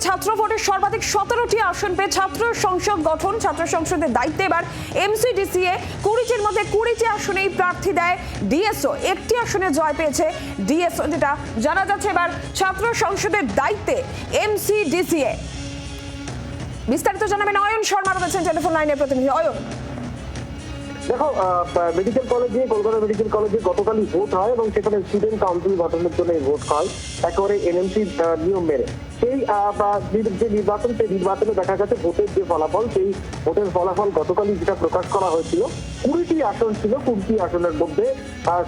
ছাত্র ভোটের সর্বাধিক 17টি আসন পেয়ে ছাত্র সংসদ গঠন। ছাত্র সংসদের দায়িত্বে এবার এমসিডিসিএ 20টির মধ্যে 20টি আসনেই প্রার্থী দেয় ডিএসও। একটি আসনে জয় পেয়েছে ডিএসও, যেটা জানা যাচ্ছে। এবার ছাত্র সংসদের দায়িত্বে এমসিডিসিএ। বিস্তারিত জানাবেন অয়ন শর্মা, রয়েছেন টেলিফোন লাইনে প্রতিনিধি অয়ন। দেখো, মেডিকেল কলেজে, কলকাতা মেডিকেল কলেজে গতকালই ভোট হয় এবং সেখানে স্টুডেন্ট কাউন্সিল গঠনের জন্য ভোট হয় একেবারে এনএমসি নিয়ম মেনে। সেই যে নির্বাচন, সেই নির্বাচনে দেখা গেছে ভোটের যে ফলাফল, সেই ভোটের ফলাফল গতকালই যেটা প্রকাশ করা হয়েছিল, 20টি আসন ছিল। 20টি আসনের মধ্যে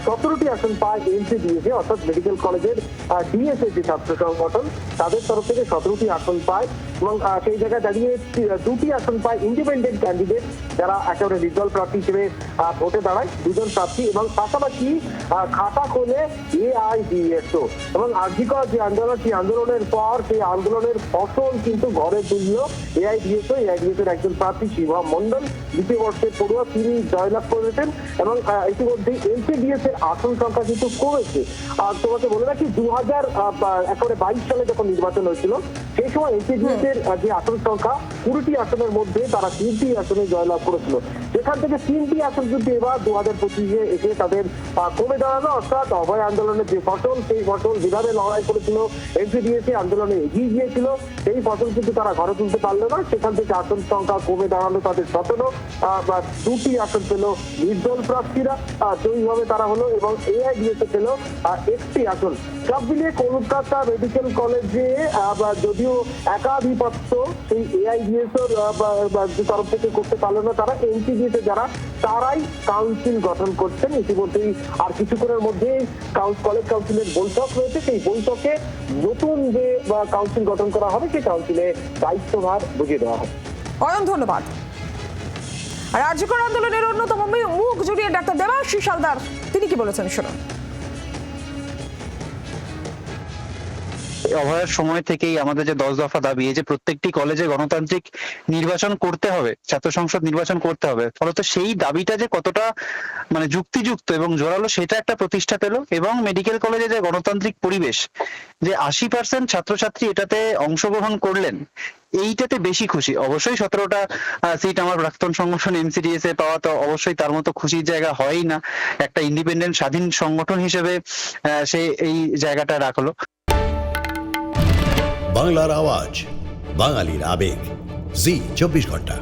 17টি আসন পায় এমসিডিএসএ, অর্থাৎ মেডিকেল কলেজের ডিএসএ যে ছাত্র সংগঠন, তাদের তরফ থেকে 17টি আসন পায়। এবং সেই জায়গায় দাঁড়িয়ে 2টি আসন পায় ইন্ডিপেন্ডেন্ট ক্যান্ডিডেট, যারা একেবারে নির্দল প্রার্থী হিসেবে ভোটে দাঁড়ায়, 2জন প্রার্থী। এবং পাশাপাশি খাতা খোলে এআইডিএসও। এবং আর্জিকর যে আন্দোলন, সেই আন্দোলনের পর সেই আন্দোলনের ফসল কিন্তু ঘরে তুলল এআইডিএসও। এআইডিএসের একজন প্রার্থী শিবম মন্ডল, দ্বিতীয় বর্ষের পড়ুয়া, তিনি জয়লাভ করেছেন। এবং ইতিমধ্যে এমসিডিএস এর আসন সংখ্যা কিন্তু কমেছে। আর তোমাকে বলে রাখি, 2022 সালে যখন নির্বাচন হয়েছিল, সেই সময় এমসিডিএস এর যে আসন সংখ্যা 20টি আসনের মধ্যে তারা 3টি আসনে জয়লাভ করেছিল। সেখান থেকে 3টি আসন কিন্তু এবার 2025-এ এসে তাদের কমে দাঁড়ানো। অর্থাৎ অভয় আন্দোলনের যে ফসল, সেই ফসল যেভাবে লড়াই করেছিল এমসিডিএস আন্দোলনে এগিয়ে গিয়েছিল, সেই ফসল কিন্তু তারা ঘরে তুলতে পারলো না। সেখান থেকে আসন সংখ্যা কমে দাঁড়ানো তাদের 17, 2টি আসন পেল নির্দল প্রার্থীরা, জয়ীভাবে তারা হলো। এবং এআইডিএসএ পেল 1টি আসন। সব মিলিয়ে কলকাতা মেডিকেল কলেজে যদিও একাধিপত্য সেই এআইডিএসএর তরফ থেকে করতে পারলো না, তারা এমসিডিএস যারা, তারাই কাউন্সিল গঠন করছেন ইতিমধ্যেই। আর কিছুক্ষণের মধ্যে কলেজ কাউন্সিলের বৈঠক রয়েছে, সেই বৈঠকে নতুন যে কাউন্সিল গঠন করা হবে, সেই কাউন্সিলে দায়িত্বভার বুঝিয়ে দেওয়া হবে। অয়ন, ধন্যবাদ। রাজ্যকর আন্দোলনের অন্যতম মুখ জুড়িয়ে ডাক্তার দেবাশিস হালদার, তিনি কি বলেছেন শুনুন। অভয়ের সময় থেকেই আমাদের যে 10 দফা দাবি, এই যে প্রত্যেকটি কলেজে গণতান্ত্রিক নির্বাচন করতে হবে, ছাত্র সংসদ নির্বাচন করতে হবে, ফলত সেই দাবিটা যে কতটা মানে যুক্তিযুক্ত এবং জোরালো, সেটা একটা প্রতিষ্ঠা পেল। এবং মেডিকেল কলেজে যে গণতান্ত্রিক পরিবেশ, যে 80% ছাত্রছাত্রী এটাতে অংশগ্রহণ করলেন, এইটাতে বেশি খুশি। অবশ্যই 17টা সিট আমার প্রাক্তন সংগঠন এমসিডিএস এ পাওয়া তো অবশ্যই তার মতো খুশির জায়গা হয়ই না। একটা ইন্ডিপেন্ডেন্ট স্বাধীন সংগঠন হিসেবে সে এই জায়গাটা রাখলো। বাংলার আওয়াজ, বাঙালির আবেগ, জি 24 ঘন্টা।